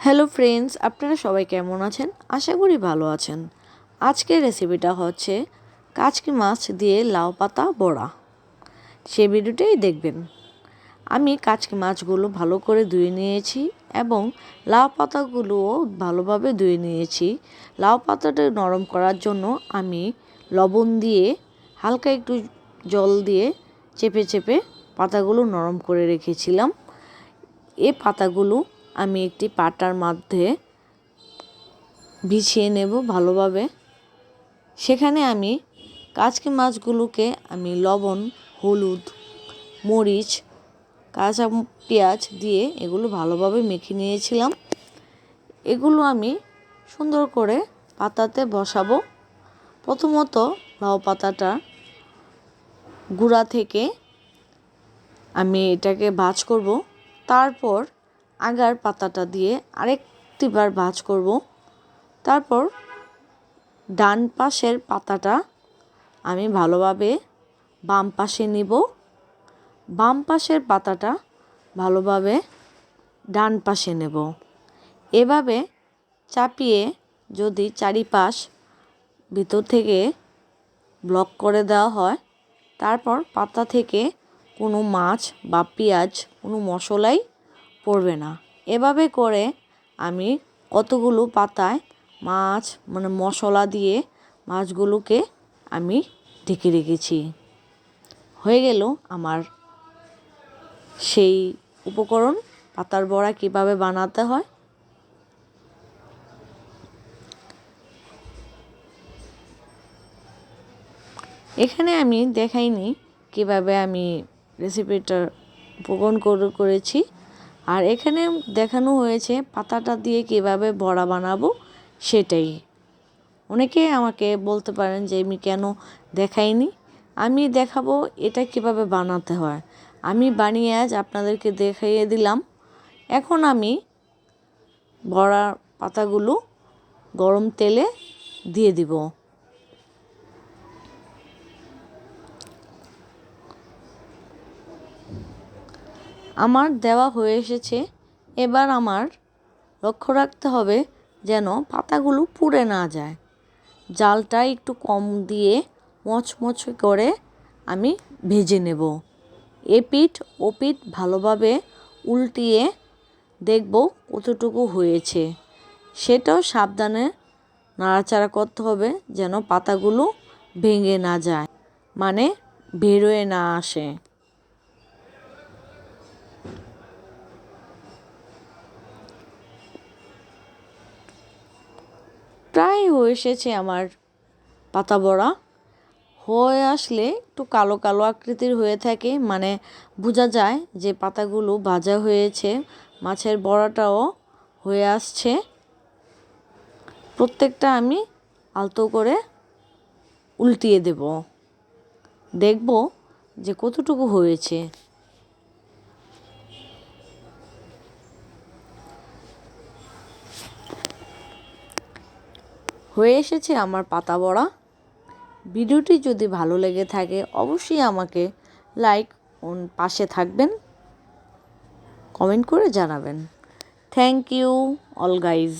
Hello friends, আপনারা সবাই কেমন আছেন? আশা করি ভালো আছেন। আজকের রেসিপিটা হচ্ছে কাচকি মাছ দিয়ে লাউ পাতা বড়া। সেই ভিডিওটাই দেখবেন। আমি কাচকি মাছগুলো ভালো করে ধুয়ে নিয়েছি এবং লাউ পাতাগুলোও ভালোভাবে ধুয়ে নিয়েছি। লাউ পাতাটা নরম করার জন্য আমি লবণ দিয়ে হালকা একটু জল দিয়ে চেপে চেপে পাতাগুলো নরম করে রেখেছিলাম। এই পাতাগুলো আমি একটি পাটার মধ্যে বিছিয়ে নেব ভালোভাবে। সেখানে আমি কাচকি মাছগুলোকে আমি লবণ, হলুদ, মরিচ, কাঁচা পেঁয়াজ দিয়ে এগুলো ভালোভাবে মেখে নিয়েছিলাম। এগুলো আমি সুন্দর করে পাতাতে বসাবো। প্রথমত লাউ পাতাটা গুঁড়া থেকে আমি এটাকে ভাঁজ করব। তারপর আগার পাতাটা দিয়ে আরেকটিবার ভাঁজ করব। তারপর ডান পাশের পাতাটা আমি ভালোভাবে বাম পাশে নিব। বাম পাশের পাতাটা ভালোভাবে ডান পাশে নেব। এভাবে চাপিয়ে যদি চারিপাশ ভিতর থেকে ব্লক করে দেওয়া হয়, তারপর পাতা থেকে কোনো মাছ বা পেঁয়াজ কোনো মশলাই পড়বে না। এভাবে করে আমি কতগুলো পাতায় মাছ মশলা দিয়ে মাছগুলোকে আমি ঢেকে রেখেছি। হয়ে গেল আমার সেই উপকরণ। পাতার বড়া কিভাবে বানাতে হয় এখানে আমি দেখাইনি কিভাবে আমি রেসিপিটা উপকরণ করেছি। আর এখানে দেখানো হয়েছে পাতাটা দিয়ে কিভাবে বড়া বানাবো সেটাই। অনেকে আমাকে বলতে পারেন যে আমি কেন দেখাইনি। আমি দেখাবো এটা কিভাবে বানাতে হয়। আমি বানিয়ে আজ আপনাদেরকে দেখিয়ে দিলাম। এখন আমি বড়া পাতাগুলো গরম তেলে দিয়ে দিব। আমার দেওয়া হয়ে এসেছে। এবার আমার লক্ষ্য রাখতে হবে যেন পাতাগুলো পুড়ে না যায়। জালটা একটু কম দিয়ে মচমচ করে আমি ভেজে নেব। এপিঠ ওপিঠ ভালোভাবে উল্টিয়ে দেখব কতটুকু হয়েছে। সেটাও সাবধানে নাড়াচাড়া করতে হবে যেন পাতাগুলো ভেঙে না যায়, বেরোয় না আসে। প্রায় হয়ে এসেছে আমার পাতা বড়া। হয়ে আসলে একটু কালো কালো আকৃতির হয়ে থাকে, বোঝা যায় যে পাতাগুলো ভাজা হয়েছে। মাছের বড়াটাও হয়ে আসছে। প্রত্যেকটা আমি আলতো করে উল্টিয়ে দেব, দেখব যে কতটুকু হয়েছে। হয়ে এসেছে আমার পাতা বড়া। ভিডিওটি যদি ভালো লেগে থাকে অবশ্যই আমাকে লাইক ও পাশে থাকবেন, কমেন্ট করে জানাবেন। Thank you all guys.